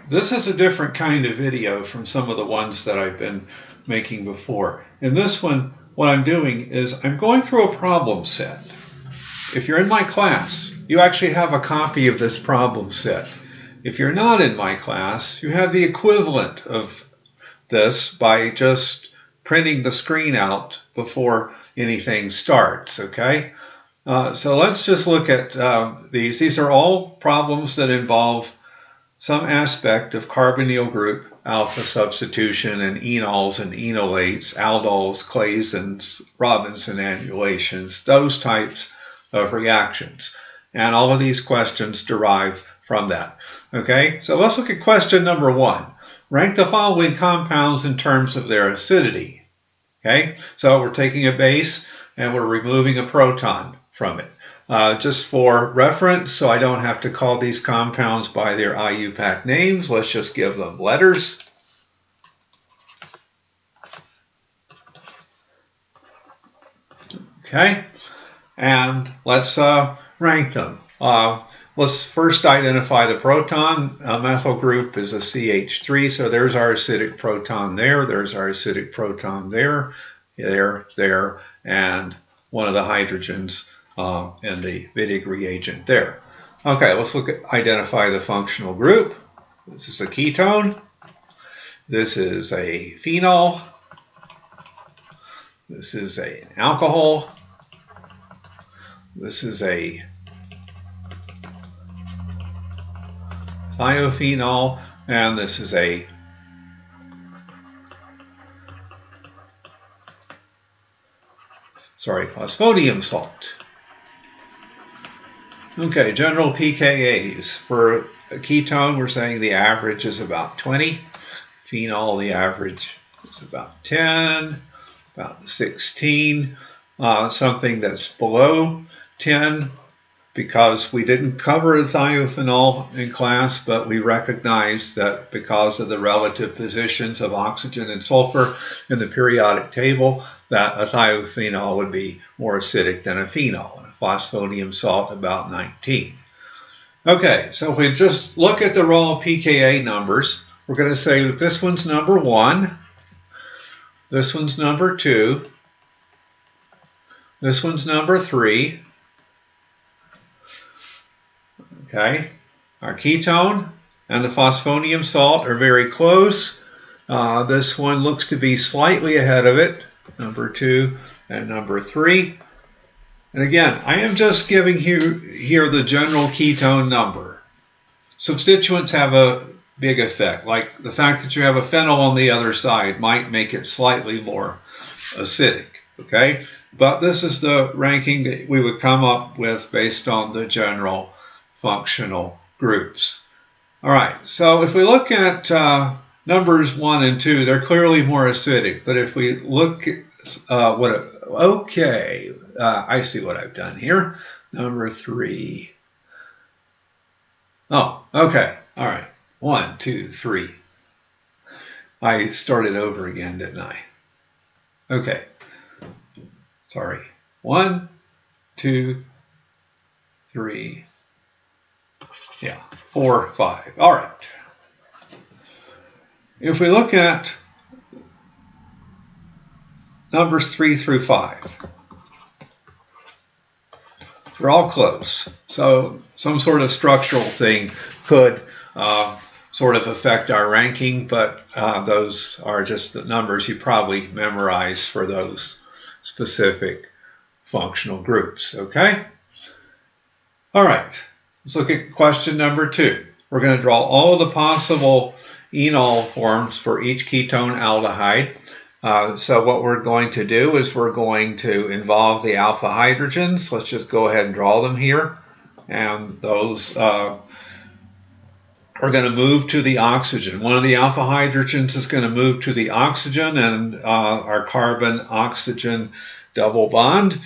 this is a different kind of video from some of the ones that I've been making before. In this one, what I'm doing is I'm going through a problem set. If you're in my class, you actually have a copy of this problem set. If you're not in my class, you have the equivalent of this by just printing the screen out before anything starts, okay? So let's just look at these. These are all problems that involve some aspect of carbonyl group alpha substitution and enols and enolates, aldols, clasins, Robinson annulations, those types of reactions. And all of these questions derive from that. Okay, so let's look at question number 1. Rank the following compounds in terms of their acidity. Okay, so we're taking a base and we're removing a proton from it. Just for reference, so I don't have to call these compounds by their IUPAC names, let's just give them letters. Okay, and let's rank them. Let's first identify the proton. A methyl group is a CH3, so there's our acidic proton there, there's our acidic proton there, there, and one of the hydrogens in the Wittig reagent there. Okay, let's identify the functional group. This is a ketone. This is a phenol. This is an alcohol. This is a thiophenol, and this is a phosphodium salt. Okay, general pKa's. For a ketone, we're saying the average is about 20. Phenol, the average is about 10, about 16. Something that's below 10, because we didn't cover thiophenol in class, but we recognized that because of the relative positions of oxygen and sulfur in the periodic table, that a thiophenol would be more acidic than a phenol, and a phosphodium salt about 19. Okay, so if we just look at the raw pKa numbers, we're going to say that this one's number 1, this one's number 2, this one's number 3. Okay, our ketone and the phosphonium salt are very close. This one looks to be slightly ahead of it, number 2 and number 3. And again, I am just giving here the general ketone number. Substituents have a big effect, like the fact that you have a phenyl on the other side might make it slightly more acidic, okay? But this is the ranking that we would come up with based on the general functional groups. All right, so if we look at numbers 1 and 2, they're clearly more acidic. But if we look at I see what I've done here. Number 3. Oh, okay, all right. 1, 2, 3. I started over again, didn't I? Okay. Sorry. 1, 2, 3. Yeah, 4, 5. All right. If we look at numbers 3 through 5, they're all close. So some sort of structural thing could sort of affect our ranking, but those are just the numbers you probably memorize for those specific functional groups, okay? All right. Let's look at question number 2. We're going to draw all of the possible enol forms for each ketone aldehyde. So what we're going to do is we're going to involve the alpha hydrogens. Let's just go ahead and draw them here. And those are going to move to the oxygen. One of the alpha hydrogens is going to move to the oxygen, and our carbon-oxygen double bond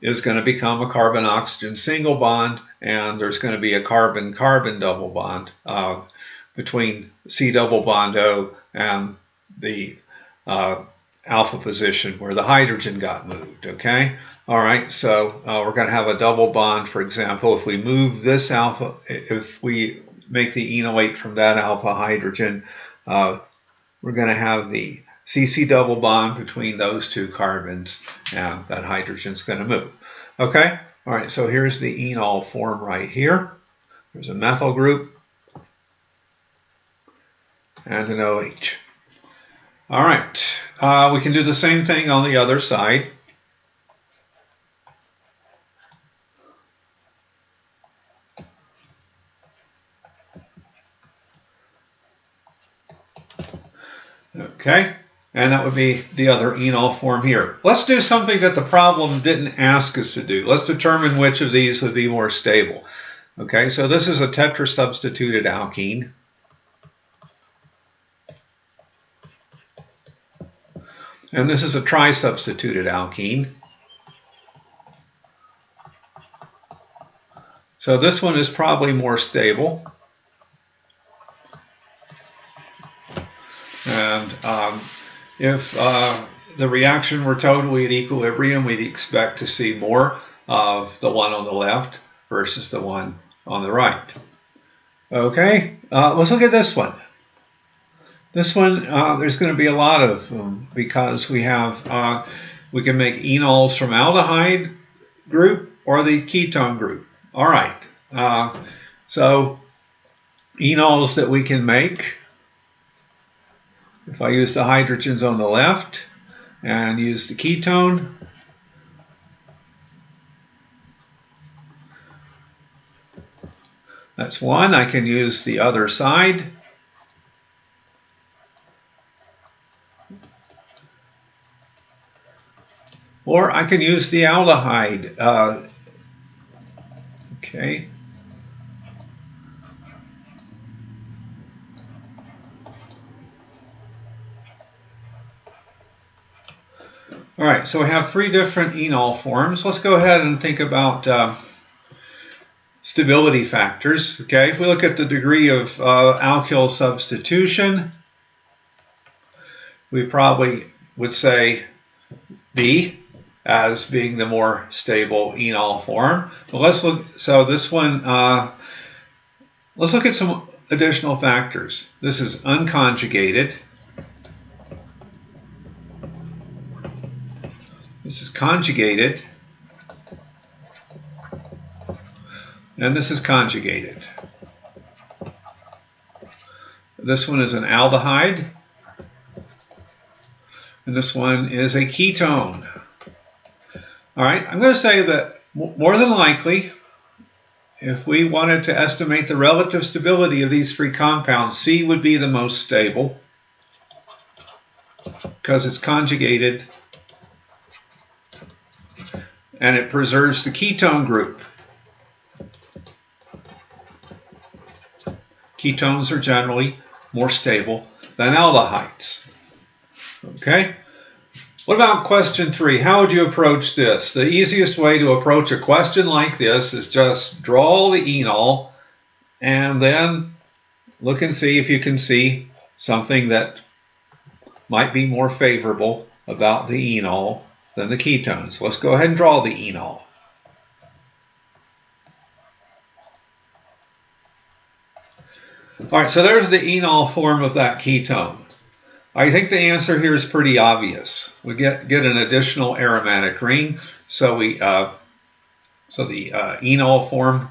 is going to become a carbon-oxygen single bond, and there's going to be a carbon-carbon double bond between C double bond O and the alpha position where the hydrogen got moved, okay? All right, so we're going to have a double bond, for example, if we move this alpha, if we make the enolate from that alpha hydrogen, we're going to have the CC double bond between those two carbons, and that hydrogen's going to move. Okay? All right, so here's the enol form right here. There's a methyl group and an OH. All right, we can do the same thing on the other side. Okay, and that would be the other enol form here. Let's do something that the problem didn't ask us to do. Let's determine which of these would be more stable. Okay, so this is a tetrasubstituted alkene. And this is a trisubstituted alkene. So this one is probably more stable. And if the reaction were totally at equilibrium, we'd expect to see more of the one on the left versus the one on the right. Okay, let's look at this one. This one, there's going to be a lot of them because we have, we can make enols from aldehyde group or the ketone group. All right, so enols that we can make, if I use the hydrogens on the left and use the ketone, that's one. I can use the other side. Or I can use the aldehyde. Okay. All right, so we have three different enol forms. Let's go ahead and think about stability factors. Okay, if we look at the degree of alkyl substitution, we probably would say B as being the more stable enol form. But let's look. So this one, let's look at some additional factors. This is unconjugated. This is conjugated. And this is conjugated. This one is an aldehyde. And this one is a ketone. All right, I'm going to say that more than likely, if we wanted to estimate the relative stability of these three compounds, C would be the most stable because it's conjugated and it preserves the ketone group. Ketones are generally more stable than aldehydes. Okay? What about question 3? How would you approach this? The easiest way to approach a question like this is just draw the enol and then look and see if you can see something that might be more favorable about the enol than the ketones. Let's go ahead and draw the enol. All right, so there's the enol form of that ketone. I think the answer here is pretty obvious. We get an additional aromatic ring, so the enol form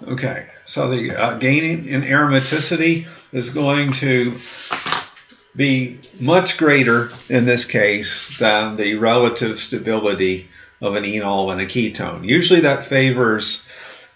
Okay, so the gain in aromaticity is going to be much greater in this case than the relative stability of an enol and a ketone. Usually that favors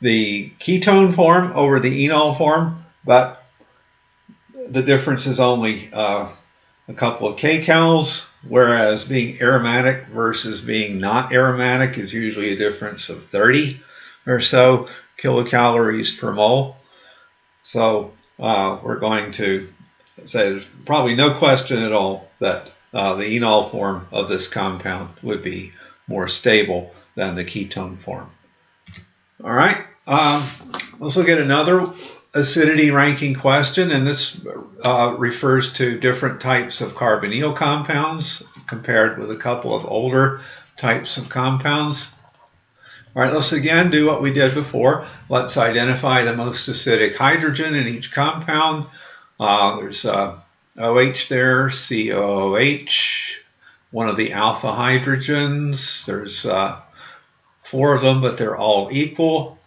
the ketone form over the enol form, but the difference is only a couple of kcals, whereas being aromatic versus being not aromatic is usually a difference of 30 or so kilocalories per mole. So we're going to say there's probably no question at all that the enol form of this compound would be more stable than the ketone form. All right, let's look at another acidity ranking question, and this refers to different types of carbonyl compounds compared with a couple of older types of compounds. All right, let's again do what we did before. Let's identify the most acidic hydrogen in each compound. There's OH there, COOH, one of the alpha hydrogens. There's 4 of them, but they're all equal.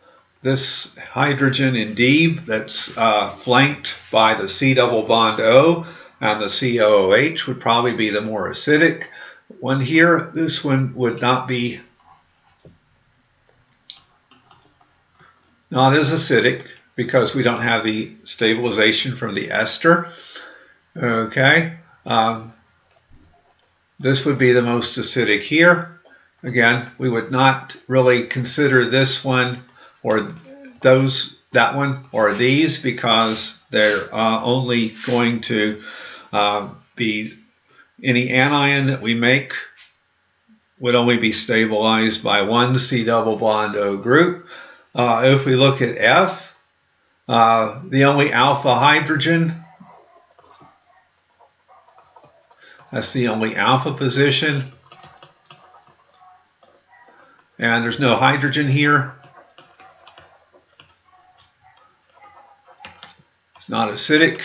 This hydrogen in D that's flanked by the C double bond O and the COOH would probably be the more acidic one here. This one would not be not as acidic because we don't have the stabilization from the ester. Okay, this would be the most acidic here. Again, we would not really consider this one or that one or these because they're only going to be any anion that we make would only be stabilized by one C double bond O group. If we look at F, the only alpha hydrogen, that's the only alpha position, and there's no hydrogen here. It's not acidic.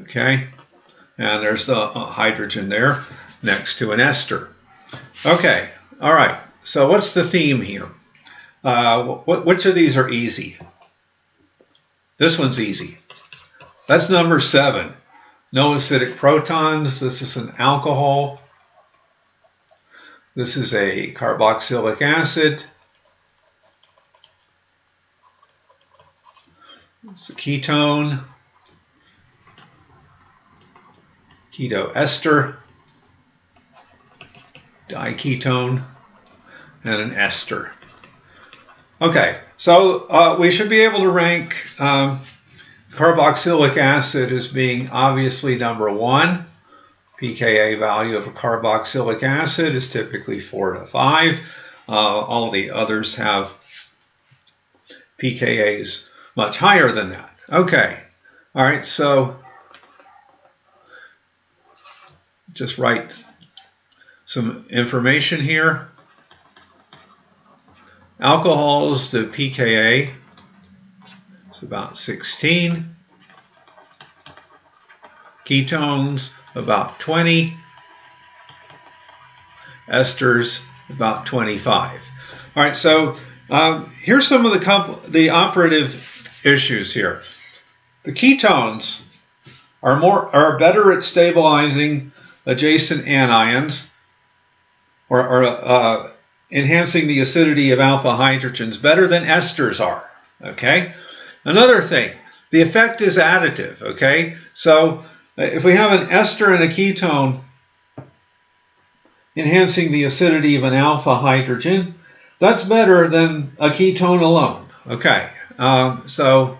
Okay, and there's the hydrogen there next to an ester. Okay, all right, so what's the theme here? Which of these are easy? This one's easy. That's number 7. No acidic protons. This is an alcohol. This is a carboxylic acid. It's a ketone. Ketoester. Diketone. And an ester. Okay, so we should be able to rank carboxylic acid as being obviously number 1. pKa value of a carboxylic acid is typically 4 to 5. All the others have pKa's much higher than that. Okay, all right, so just write some information here. Alcohols, the pKa is about 16. Ketones, about 20. Esters, about 25. All right, so here's some of the operative issues here. The ketones are better at stabilizing adjacent anions or enhancing the acidity of alpha hydrogens better than esters are, okay? Another thing, the effect is additive, okay? So if we have an ester and a ketone enhancing the acidity of an alpha hydrogen, that's better than a ketone alone, okay? So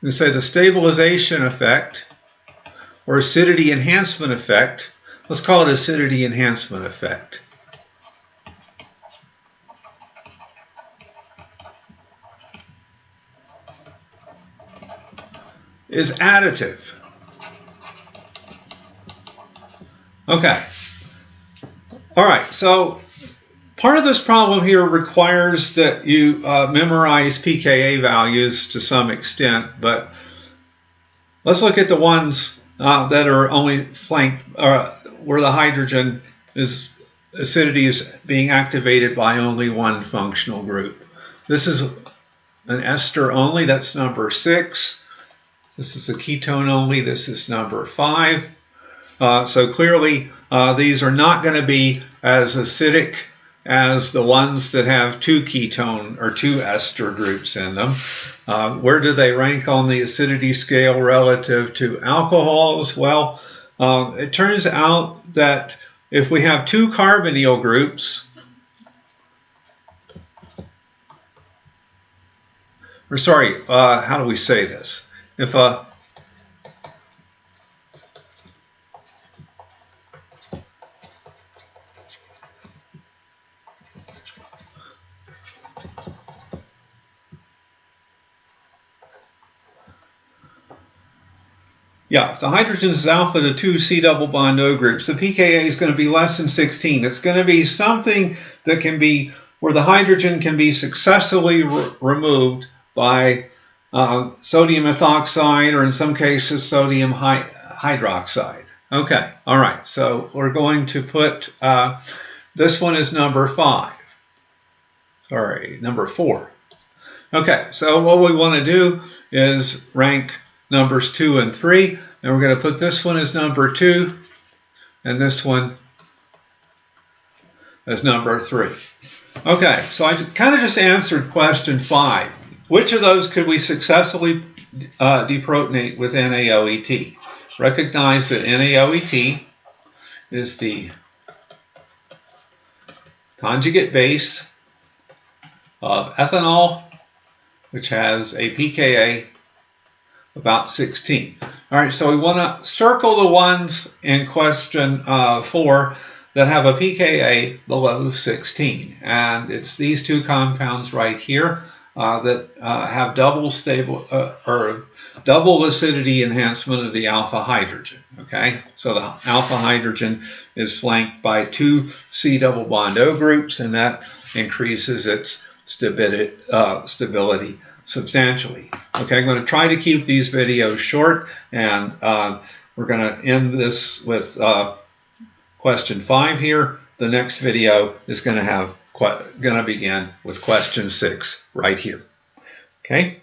we say the stabilization effect or acidity enhancement effect, let's call it acidity enhancement effect. Is additive. Okay. All right, so part of this problem here requires that you memorize pKa values to some extent, but let's look at the ones that are only flanked, where the hydrogen acidity is being activated by only one functional group. This is an ester only, that's number 6. This is a ketone only. This is number 5. So clearly, these are not going to be as acidic as the ones that have 2 ketone or 2 ester groups in them. Where do they rank on the acidity scale relative to alcohols? Well, it turns out that if we have 2 carbonyl groups, or sorry, how do we say this? If Yeah, if the hydrogen is alpha to 2 C double bond O groups, the pKa is going to be less than 16. It's going to be something that can be where the hydrogen can be successfully removed by sodium ethoxide, or in some cases sodium hydroxide. Okay, all right, so we're going to put, this one is number 5. Sorry, number 4. Okay, so what we want to do is rank numbers 2 and 3, and we're going to put this one as number 2, and this one as number 3. Okay, so I kind of just answered question 5. Which of those could we successfully deprotonate with NaOET? Recognize that NaOET is the conjugate base of ethanol, which has a pKa about 16. All right, so we want to circle the ones in question 4 that have a pKa below 16. And it's these two compounds right here that have double acidity enhancement of the alpha hydrogen. Okay, so the alpha hydrogen is flanked by 2 C double bond O groups, and that increases its stability substantially. Okay, I'm going to try to keep these videos short, and we're going to end this with question 5 here. The next video is going to begin with question 6 right here. Okay.